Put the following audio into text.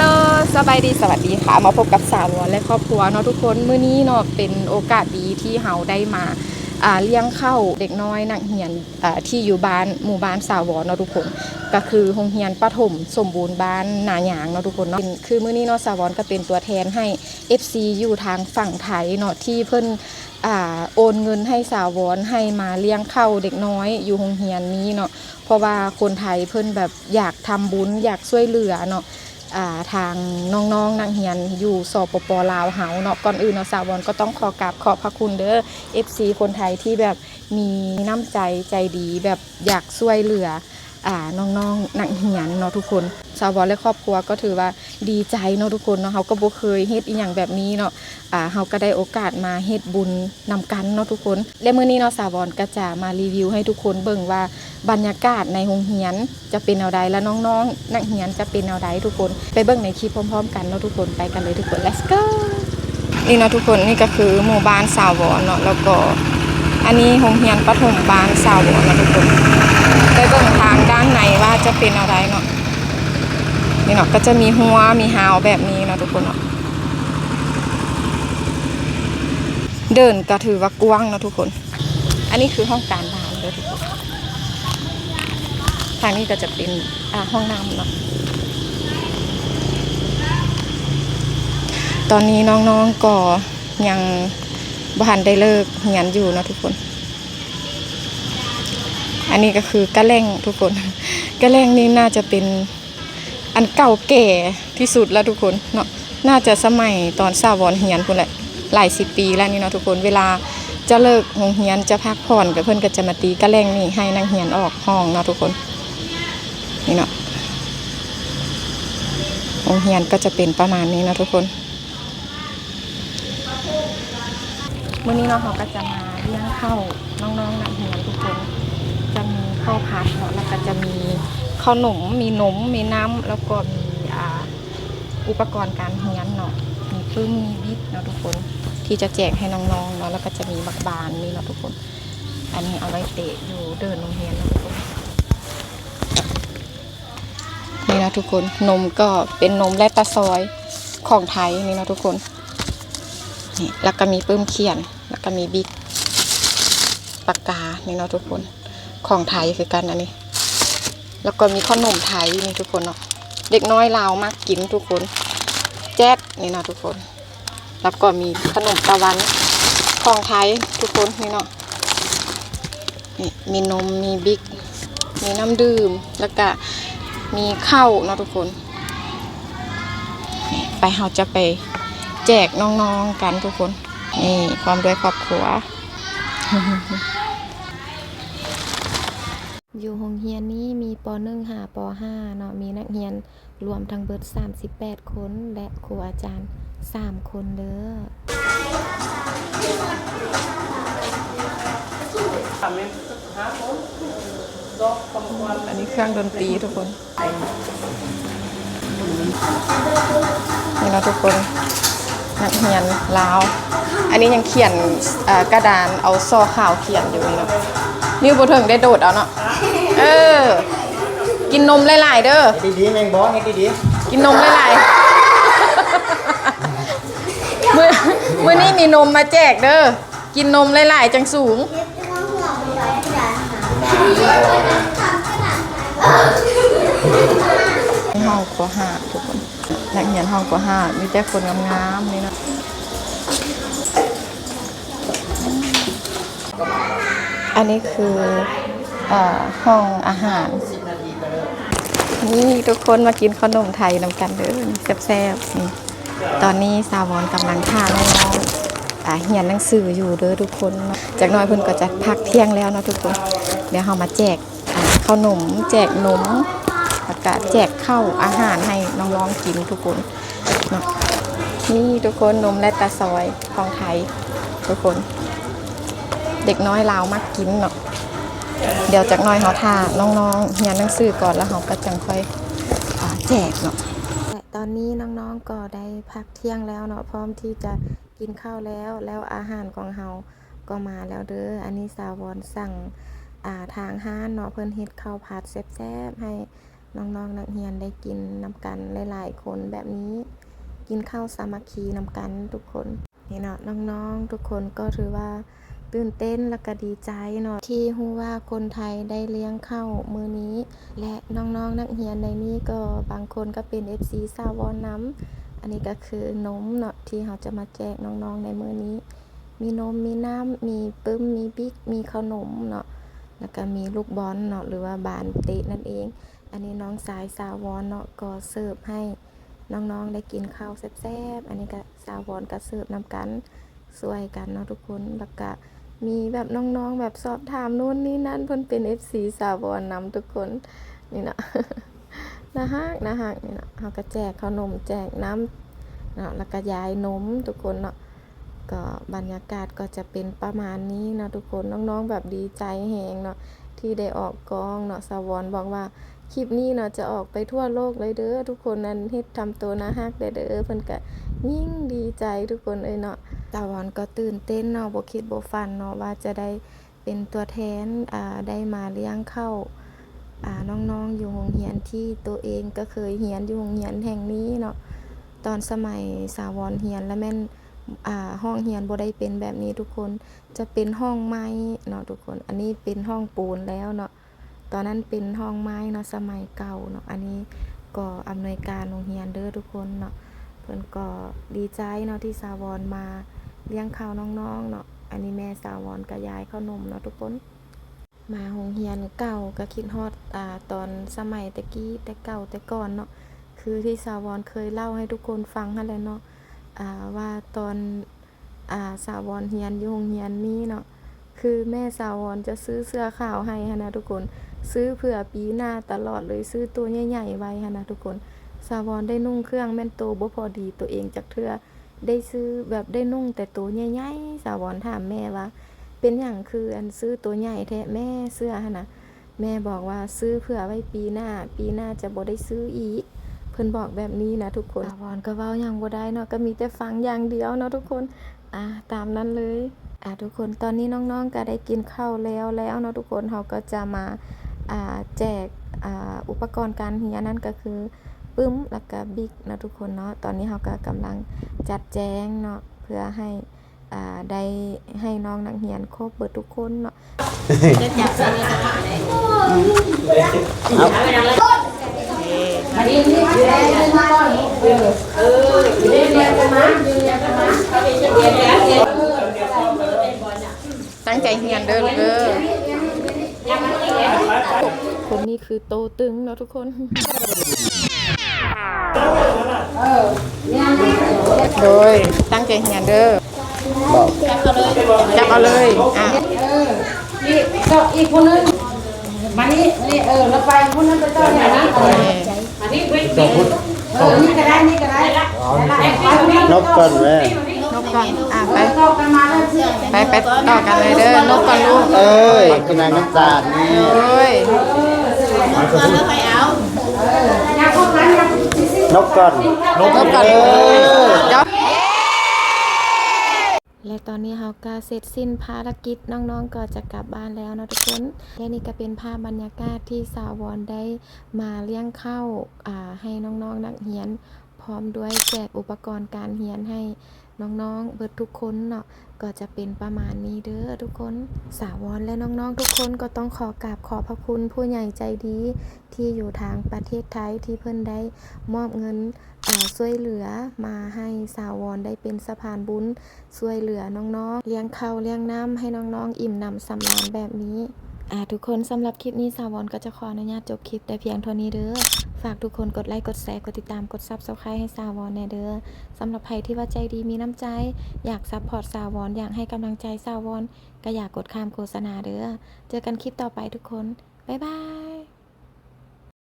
ลสบายดีสวัสดีค่ะมาพบกับสาวและครอบครัวเนาะทุกคนมื้อนี้เนาะเป็นโอกาสดีที่เฮาได้มาเลี้ยงข้าวเด็กน้อยนักเรียนที่อยู่บ้านหมู่บ้านสาวเนาะทุกคนก็คือโรงเรียนประถมสมบูรณ์บ้านนาหยางเนาะทุกคนเนาะคือมื้อนี้เนาะสาวก็เป็นตัวแทนให้ FC อยู่ทางฝั่งไทยเนาะที่เพิ่นโอนเงินให้สาวให้มาเลี้ยงข้าวเด็กน้อยอยู่โรงเรียนนี้เนาะเพราะว่าคนไทยเพิ่นแบบอยากทำบุญอยากช่วยเหลือเนาะทางน้องๆนักเรียนอยู่สปป.ลาวเฮาเนาะก่อนอื่นเนาะสาวก็ต้องขอกราบขอบพระคุณเด้อ FC คนไทยที่แบบมีน้ำใจใจดีแบบอยากช่วยเหลือน้องๆนักเรียนเนาะทุกคนสาวและครอบครัวก็ถือว่าดีใจเนาะทุกคนเนาะเฮาก็บ่เคยเฮ็ดอีหยังแบบนี้เนาะเฮาก็ได้โอกาสมาเฮ็ดบุญนำกันเนาะทุกคนและมื้อนี้เนาะสาวก็จะมารีวิวให้ทุกคนเบิ่งว่าบรรยากาศในโรงเรียนจะเป็นแนวใดและน้องๆนักเรียนจะเป็นแนวใดทุกคนไปเบิ่งในคลิปพร้อมๆกันเนาะทุกคนไปกันเลยทุกคน let's go นี่เนาะทุกคนนี่ก็คือหมู่บ้านสาวเนาะแล้วก็อันนี้โรงเรียนประถมบ้านสาวเนาะทุกคนไปเบิ่งทางด้านในว่าจะเป็นอะไรเนาะนี่เนาะก็จะมีหัวมีหาวแบบนี้เนาะทุกคนเนาะเดินก็ถือว่ากว้างเนาะทุกคนอันนี้คือห้องการบ้านเลยทุกคนทางนี้ก็จะเป็นห้องน้ำเนาะตอนนี้น้องๆก็ยังบ่ทันได้เลิกเรียนอยู่เนาะทุกคนอันนี้ก็คือกระแลงทุกคนกระแลงนี่น่าจะเป็นอันเก่าแก่ที่สุดแล้วทุกคนเนาะน่าจะสมัยตอนสาวเรียนพุ่นแหละหลาย10 ปีแล้วนี่เนาะทุกคนเวลาจะเลิกโรงเรียนจะพักผ่อนกับเพิ่นก็จะมาตีกระแลงนี่ให้นักเรียนออกห้องเนาะทุกคนนี่เนาะโรงเรียนก็จะเป็นประมาณนี้เนาะทุกคนมื้อนี้เนาะเขาก็จะมาเลี้ยงข้าวน้องๆนักเรียนทุกคนจะมีข้าวผัดเนาะแล้วก็จะมีขนมมีนมมีน้ำแล้วก็มีอุปกรณ์การเรียนเนาะมีปึ้งมีบิ๊กเนาะทุกคนที่จะแจกให้น้องๆเนาะแล้วก็จะมีบักบานนี่เนาะทุกคนอันนี้เอาไว้เตะอยู่เดินโรงเรียนเนาะทุกคนนี่นะทุกคนนมก็เป็นนมและตะซอยของไทยนี่นะทุกคนนี่แล้วก็มีปื้มเขียนแล้วก็มีบิ๊กปากกานี่เนาะทุกคนของไทยคือกันอันนี้แล้วก็มีขนมไทยนี่ทุกคนเนาะเด็กน้อยลาวมากกินทุกคนแจ๊ดนี่เนาะทุกคนแล้วก็มีขนมตะวันของไทยทุกคนนี่เนาะนี่มีนมมีบิ๊กมีน้ำดื่มแล้วก็มีข้าวเนาะทุกคนไปเราจะไปแจกน้องๆกันทุกคนนี่ความด้วยครอบครัวอยู่โรงเรียนนี้มีป .1 หาป .5 เนาะมีนักเรียนรวมทั้งเบิด38 คนและครูอาจารย์3 คนเด้ออันนี้เครื่องดนตรีทุกคนนี่เราทุกคนนักเรียนลาวอันนี้ยังเขียนกระดานเอาซอขาวเขียนอยู่นี่เนาะนิ้วโบถึงได้โดดเอาเนาะกินนมหลายๆเด้อดีๆแมงบอสให้ดีๆกินนมหลายๆมื้อนี้มีนมมาแจกเด้อกินนมหลายๆจังสูงห้องกว่า5ทุกคนนักเรียนห้องกว่า5มีแต่คนงามๆนี่เนาะอันนี้คือห้องอาหารนี่ทุกคนมากินขนมไทยนำกันเด้อแซ่บๆนี่ตอนนี้สาวกำลังทานน้องเรียนหนังสืออยู่เด้อทุกคนจากน้อยเพิ่นก็จะพักเที่ยงแล้วเนาะทุกคนเดี๋ยวเรามาแจกขนมแจกนมแล้วก็แจกข้าวอาหารให้น้องๆกินทุกคนเนาะนี่ทุกคนนมและตาซอยของไทยทุกคนเด็กน้อยลาวมากกินเนาะเดี๋ยวจากน้อยเขาท่าน้องๆเรียนหนังสือก่อนแล้วเขาก็จังค่อยแจกเนาะตอนนี้น้องๆก็ได้พักเที่ยงแล้วเนาะพร้อมที่จะกินข้าวแล้วอาหารของเราก็มาแล้วเด้ออันนี้สาวรสั่งทางห้านเนาะเพิ่นเฮ็ดข้าวผัดแซ่บๆให้ น้องๆนักเรียนได้กินนำกันหลายๆคนแบบนี้กินข้าวสามัคคีนำกันทุกคนนี่เนาะน้องๆทุกคนก็ถือว่าตื่นเต้นและก็ดีใจเนาะที่รู้ว่าคนไทยได้เลี้ยงข้าวมื้อนี้และน้องๆนักเรียนในนี้ก็บางคนก็เป็น FC สาวอนน้ำอันนี้ก็คือนมเนาะที่เราจะมาแจกน้องๆในมื้อนี้มีนมมีน้ำมีปึ้มมีบิ๊กมีขนมเนาะแล้วก็มีลูกบอลเนาะหรือว่าบานเตะนั่นเองอันนี้น้องสายสาวอนเนาะก็เสิร์ฟให้น้องๆได้กินข้าวแซ่บๆอันนี้ก็สาวอนก็เสิร์ฟนำกันช่วยกันเนาะทุกคนแล้วก็มีแบบน้องๆแบบสอบถามนู่นนี่นั่นเพิ่นเป็น FC สาวอนนำทุกคนนี่นะ น่าฮักนี่นะเฮาก็แจกขนมแจกน้ำเนาะแล้วก็ยายนมทุกคนเนาะก็บรรยากาศก็จะเป็นประมาณนี้เนาะทุกคนน้องๆแบบดีใจแฮงเนาะที่ได้ออกกองเนาะสาวอนบอกว่าคลิปนี้เนาะจะออกไปทั่วโลกเลยเด้อทุกคนนั้นเฮ็ดทำตัวน่าฮักเด้อเพิ่นก็ยิ่งดีใจทุกคนเนาะสาวอนก็ตื่นเต้นเนาะบ่คิดบ่ฝันเนาะว่าจะได้เป็นตัวแทนได้มาเลี้ยงข้าวน้องๆอยู่โรงเรียนที่ตัวเองก็เคยเรียนอยู่โรงเรียนแห่งนี้เนาะตอนสมัยสาวอนเรียนแล้วแม่นห้องเรียนบ่ได้เป็นแบบนี้ทุกคนจะเป็นห้องไม้เนาะทุกคนอันนี้เป็นห้องปูนแล้วเนาะตอนนั้นเป็นห้องไม้เนาะสมัยเก่าเนาะอันนี้ก็อำนวยการโรงเรียนเด้อทุกคนเนาะเพิ่นก็ดีใจเนาะที่สาวอนมาเลี้ยงข้าวน้องๆเนาะอันนี้แม่สาวอนก็ยายขนมเนาะทุกคนมาโรงเรียนเก่าก็คิดฮอดตอนสมัยตะกี้แต่เก่าแต่ก่อนเนาะคือที่สาวอนเคยเล่าให้ทุกคนฟังนั่นแหละเนาะว่าตอนสาวอนเรียนอยู่โรงเรียนนี้เนาะคือแม่สาวอนจะซื้อเสื้อขาวให้หั่นนะทุกคนซื้อเผื่อปีหน้าตลอดเลยซื้อตัวใหญ่ๆไว้หั่นนะทุกคนสาวอนได้นุ่งเครื่องแม่นโตบ่พอดีตัวเองจักเทื่อได้ซื้อแบบได้นุ่งแต่ตัวใหญ่ๆสาวอนถามแม่ว่าเป็นหยังคืออันซื้อตัวใหญ่แท้แม่เสื้อหั่นน่ะแม่บอกว่าซื้อเผื่อไว้ปีหน้าจะบ่ได้ซื้ออีกเพิ่นบอกแบบนี้นะทุกคนสาวอนก็เว้าหยังบ่ได้เนาะก็มีแต่ฟังอย่างเดียวเนาะทุกคนตามนั้นเลยทุกคนตอนนี้น้องๆก็ได้กินข้าวแล้วเนาะทุกคนเราก็จะมาแจกอุปกรณ์การเรียนนั่นก็คือปึ้มแล้วก็บิ๊กนะทุกคนเนาะตอนนี้เราก็กำลังจัดแจงเนาะเพื่อให้ได้ให้น้องนักเรียนครบเบิดทุกคนเนาะจะจับใส่ในกระเป๋าเลยมาดินี่มาก่อนเรียนกันมาตั้งใจเรียนเด้อคนนี้คือโตตึงเนาะทุกคนโดยตั้งใจเรียนเด้อจับเอาเลยนี่ก็อีกคนนึงมานี่แล้วไปคนนั้นไปต่ออย่างนี้มานี่นี่ก็ได้นกก่อนแม่ นกก่อนไป ต่อกันมาแล้วไปต่อกันเลยเด้อนกก่อนลูกกินน้ำตาลนี่นกก่อนและตอนนี้เราก็เสร็จสิ้นภารกิจน้องๆก็จะกลับบ้านแล้วนะทุกคนและนี่ก็เป็นภาพบรรยากาศที่สาวอนได้มาเลี้ยงข้าวให้น้องๆนักเรียนพร้อมด้วยแจกอุปกรณ์การเรียนให้น้องๆเบิดทุกคนเนาะก็จะเป็นประมาณนี้เด้อทุกคนสาวอนและน้องๆทุกคนก็ต้องขอกราบขอบพระคุณผู้ใหญ่ใจดีที่อยู่ทางประเทศไทยที่เพิ่นได้มอบเงินช่วยเหลือมาให้สาวอนได้เป็นสะพานบุญช่วยเหลือน้องๆเลี้ยงข้าวเลี้ยงน้ำให้น้องๆอิ่มหนำสำราญแบบนี้ทุกคนสำหรับคลิปนี้สาวอนก็จะขออนุญาตจบคลิปแต่เพียงเท่านี้เด้อฝากทุกคนกดไลค์กดแชร์กดติดตามกด Subscribe ให้สาวอนแน่เด้อสำหรับใครที่ว่าใจดีมีน้ำใจอยากซัพพอร์ตสาวอนอยากให้กำลังใจสาวอนก็อยากกดข้ามโฆษณาเด้อเจอกันคลิปต่อไปทุกคนบ๊ายบาย